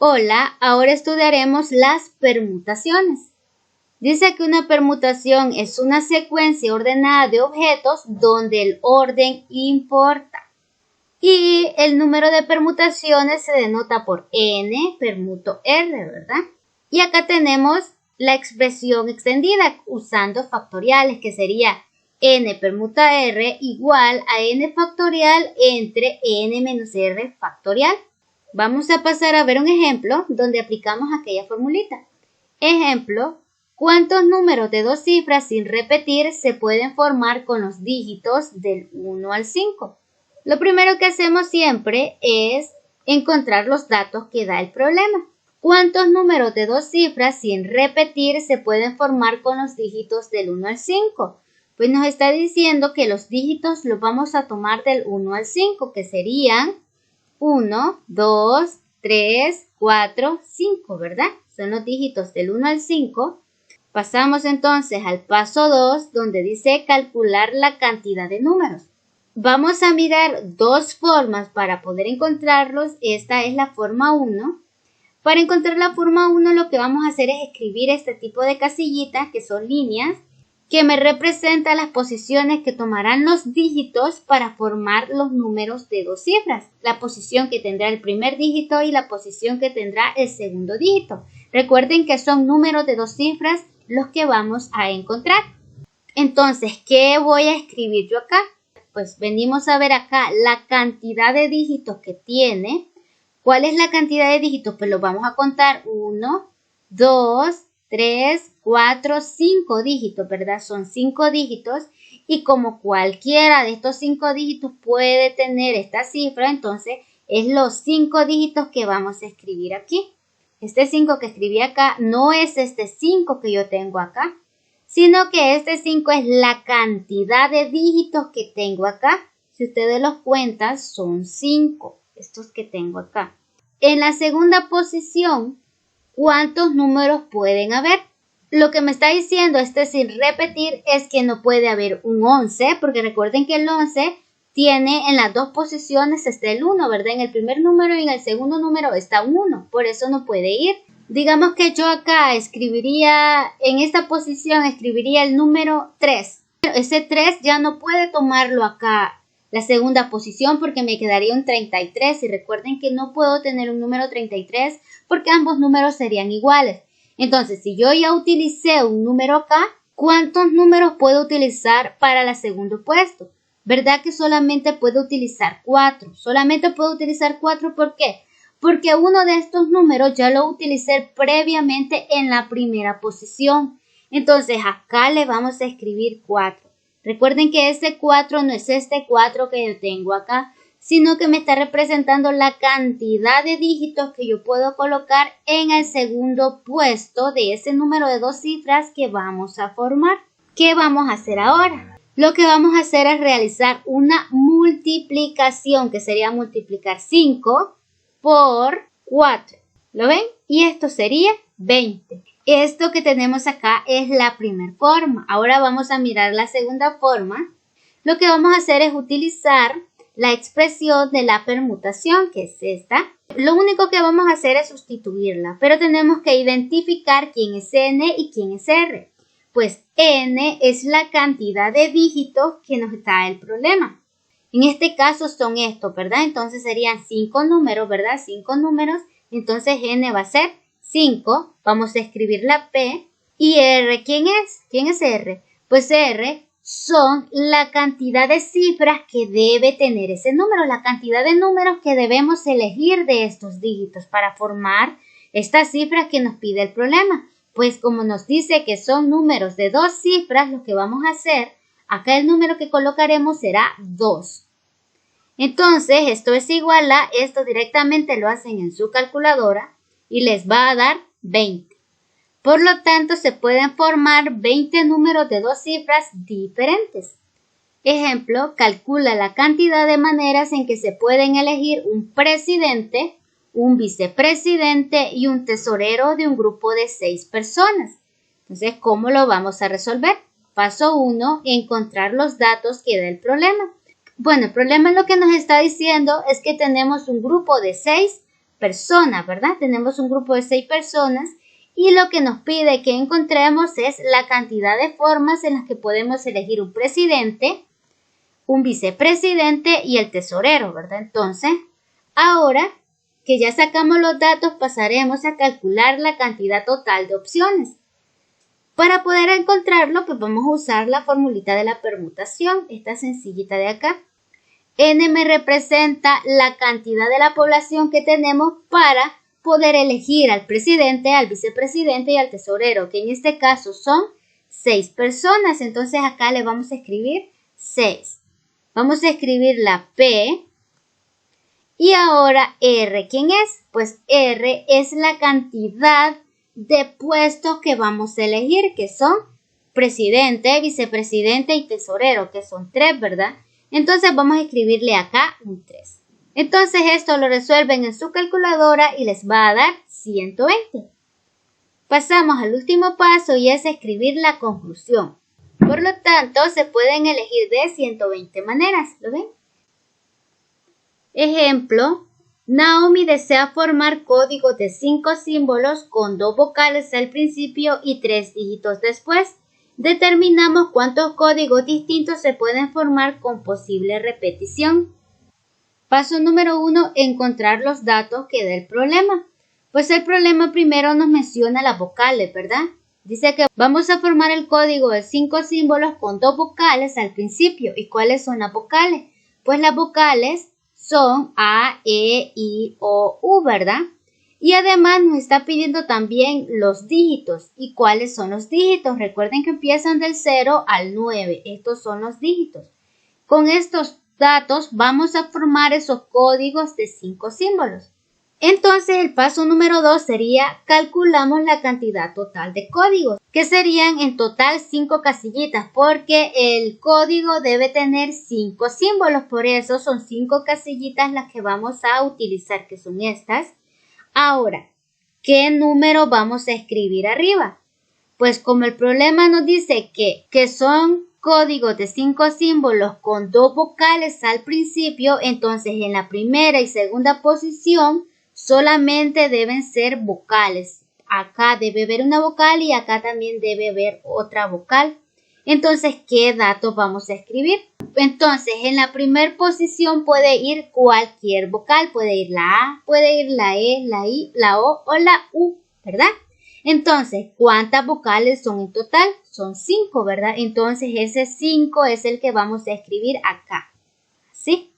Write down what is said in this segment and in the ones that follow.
Hola, ahora estudiaremos las permutaciones. Dice que una permutación es una secuencia ordenada de objetos donde el orden importa. Y el número de permutaciones se denota por n permuto r, ¿verdad? Y acá tenemos la expresión extendida usando factoriales, que sería n permuta r igual a n factorial entre n menos r factorial. Vamos a pasar a ver un ejemplo donde aplicamos aquella formulita. Ejemplo, ¿cuántos números de dos cifras sin repetir se pueden formar con los dígitos del 1 al 5? Lo primero que hacemos siempre es encontrar los datos que da el problema. ¿Cuántos números de dos cifras sin repetir se pueden formar con los dígitos del 1 al 5? Pues nos está diciendo que los dígitos los vamos a tomar del 1 al 5, que serían 1, 2, 3, 4, 5, ¿verdad? Son los dígitos del 1 al 5. Pasamos entonces al paso 2, donde dice calcular la cantidad de números. Vamos a mirar dos formas para poder encontrarlos. Esta es la forma 1. Para encontrar la forma 1 lo que vamos a hacer es escribir este tipo de casillitas, que son líneas, que me representa las posiciones que tomarán los dígitos para formar los números de dos cifras. La posición que tendrá el primer dígito y la posición que tendrá el segundo dígito. Recuerden que son números de dos cifras los que vamos a encontrar. Entonces, ¿qué voy a escribir yo acá? Pues venimos a ver acá la cantidad de dígitos que tiene. ¿Cuál es la cantidad de dígitos? Pues los vamos a contar 1, 2, 3, 4, 5 dígitos, ¿verdad? Son 5 dígitos y como cualquiera de estos 5 dígitos puede tener esta cifra, entonces es los 5 dígitos que vamos a escribir aquí. Este 5 que escribí acá no es este 5 que yo tengo acá, sino que este 5 es la cantidad de dígitos que tengo acá. Si ustedes los cuentan, son 5, estos que tengo acá. En la segunda posición, ¿cuántos números pueden haber? Lo que me está diciendo sin repetir es que no puede haber un 11, porque recuerden que el 11 tiene en las dos posiciones está el 1, ¿verdad? En el primer número y en el segundo número está un 1, por eso no puede ir. Digamos que yo acá en esta posición escribiría el número 3. Ese 3 ya no puede tomarlo acá la segunda posición porque me quedaría un 33 y recuerden que no puedo tener un número 33 porque ambos números serían iguales. Entonces, si yo ya utilicé un número acá, ¿cuántos números puedo utilizar para el segundo puesto? ¿Verdad que solamente puedo utilizar 4? Solamente puedo utilizar 4, ¿por qué? Porque uno de estos números ya lo utilicé previamente en la primera posición. Entonces, acá le vamos a escribir 4. Recuerden que este 4 no es este 4 que yo tengo acá, sino que me está representando la cantidad de dígitos que yo puedo colocar en el segundo puesto de ese número de dos cifras que vamos a formar. ¿Qué vamos a hacer ahora? Lo que vamos a hacer es realizar una multiplicación, que sería multiplicar 5 por 4. ¿Lo ven? Y esto sería 20. Esto que tenemos acá es la primera forma. Ahora vamos a mirar la segunda forma. Lo que vamos a hacer es utilizar la expresión de la permutación, que es esta. Lo único que vamos a hacer es sustituirla, pero tenemos que identificar quién es n y quién es r. Pues n es la cantidad de dígitos que nos da el problema. En este caso son estos, ¿verdad? Entonces serían 5 números, ¿verdad? 5 números. Entonces n va a ser 5. Vamos a escribir la p. ¿Y r quién es? ¿Quién es r? Pues r son la cantidad de cifras que debe tener ese número, la cantidad de números que debemos elegir de estos dígitos para formar estas cifras que nos pide el problema. Pues como nos dice que son números de dos cifras, lo que vamos a hacer, acá el número que colocaremos será 2. Entonces, esto es igual a, esto directamente lo hacen en su calculadora y les va a dar 20. Por lo tanto, se pueden formar 20 números de dos cifras diferentes. Ejemplo, calcula la cantidad de maneras en que se pueden elegir un presidente, un vicepresidente y un tesorero de un grupo de 6 personas. Entonces, ¿cómo lo vamos a resolver? Paso 1, encontrar los datos que da el problema. Bueno, el problema lo que nos está diciendo es que tenemos un grupo de 6 personas, ¿verdad? Tenemos un grupo de 6 personas y lo que nos pide que encontremos es la cantidad de formas en las que podemos elegir un presidente, un vicepresidente y el tesorero, ¿verdad? Entonces, ahora que ya sacamos los datos, pasaremos a calcular la cantidad total de opciones. Para poder encontrarlo, pues vamos a usar la formulita de la permutación, esta sencillita de acá. N me representa la cantidad de la población que tenemos para poder elegir al presidente, al vicepresidente y al tesorero, que en este caso son 6 personas. Entonces acá le vamos a escribir 6. Vamos a escribir la P y ahora R. ¿Quién es? Pues R es la cantidad de puestos que vamos a elegir, que son presidente, vicepresidente y tesorero, que son 3, ¿verdad? Entonces vamos a escribirle acá un 3. Entonces esto lo resuelven en su calculadora y les va a dar 120. Pasamos al último paso y es escribir la conclusión. Por lo tanto, se pueden elegir de 120 maneras, ¿lo ven? Ejemplo, Naomi desea formar códigos de 5 símbolos con 2 vocales al principio y 3 dígitos después. Determinamos cuántos códigos distintos se pueden formar con posible repetición. Paso número 1, encontrar los datos que da el problema. Pues el problema primero nos menciona las vocales, ¿verdad? Dice que vamos a formar el código de 5 símbolos con 2 vocales al principio. ¿Y cuáles son las vocales? Pues las vocales son A, E, I, O, U, ¿verdad? Y además nos está pidiendo también los dígitos. ¿Y cuáles son los dígitos? Recuerden que empiezan del 0 al 9. Estos son los dígitos. Con estos datos vamos a formar esos códigos de 5 símbolos. Entonces el paso número 2 sería calculamos la cantidad total de códigos, que serían en total 5 casillitas, porque el código debe tener 5 símbolos, por eso son 5 casillitas las que vamos a utilizar, que son estas. Ahora, ¿qué número vamos a escribir arriba? Pues como el problema nos dice que son códigos de 5 símbolos con 2 vocales al principio, entonces en la primera y segunda posición solamente deben ser vocales. Acá debe haber una vocal y acá también debe haber otra vocal. Entonces, ¿qué datos vamos a escribir? Entonces, en la primera posición puede ir cualquier vocal. Puede ir la A, puede ir la E, la I, la O la U, ¿verdad? Entonces, ¿cuántas vocales son en total? Son 5, ¿verdad? Entonces, ese 5 es el que vamos a escribir acá. ¿Sí?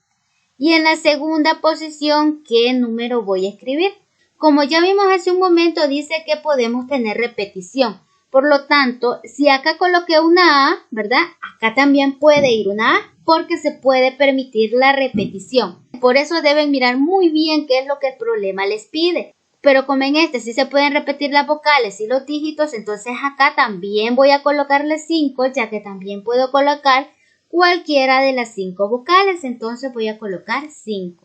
Y en la segunda posición, ¿qué número voy a escribir? Como ya vimos hace un momento, dice que podemos tener repetición. Por lo tanto, si acá coloqué una A, ¿verdad? Acá también puede ir una A porque se puede permitir la repetición. Por eso deben mirar muy bien qué es lo que el problema les pide. Pero como en este sí se pueden repetir las vocales y los dígitos, entonces acá también voy a colocarle 5, ya que también puedo colocar cualquiera de las 5 vocales. Entonces voy a colocar 5.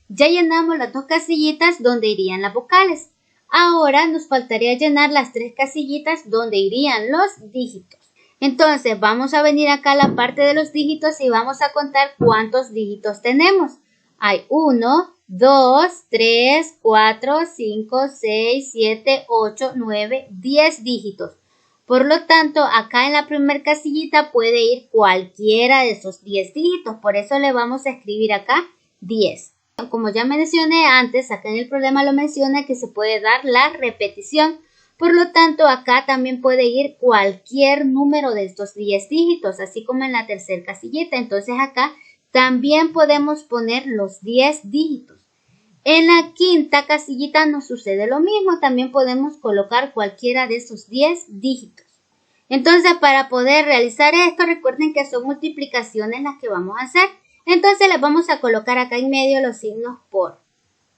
Ya llenamos las 2 casillitas donde irían las vocales. Ahora nos faltaría llenar las 3 casillitas donde irían los dígitos. Entonces vamos a venir acá a la parte de los dígitos y vamos a contar cuántos dígitos tenemos. Hay 1, 2, 3, 4, 5, 6, 7, 8, 9, 10 dígitos. Por lo tanto, acá en la primera casillita puede ir cualquiera de esos 10 dígitos. Por eso le vamos a escribir acá 10. Como ya mencioné antes, acá en el problema lo menciona que se puede dar la repetición. Por lo tanto, acá también puede ir cualquier número de estos 10 dígitos, así como en la tercera casillita. Entonces acá también podemos poner los 10 dígitos. En la quinta casillita nos sucede lo mismo. También podemos colocar cualquiera de esos 10 dígitos. Entonces, para poder realizar esto, recuerden que son multiplicaciones las que vamos a hacer. Entonces les vamos a colocar acá en medio los signos por.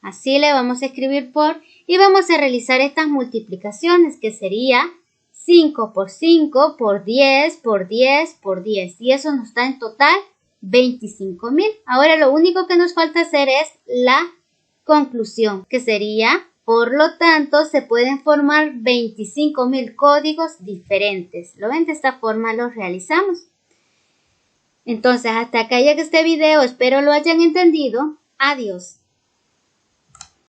Así le vamos a escribir por y vamos a realizar estas multiplicaciones, que sería 5 por 5 por 10 por 10 por 10. Y eso nos da en total 25.000. Ahora lo único que nos falta hacer es la conclusión, que sería, por lo tanto, se pueden formar 25.000 códigos diferentes. ¿Lo ven? De esta forma lo realizamos. Entonces, hasta acá llega este video. Espero lo hayan entendido. Adiós.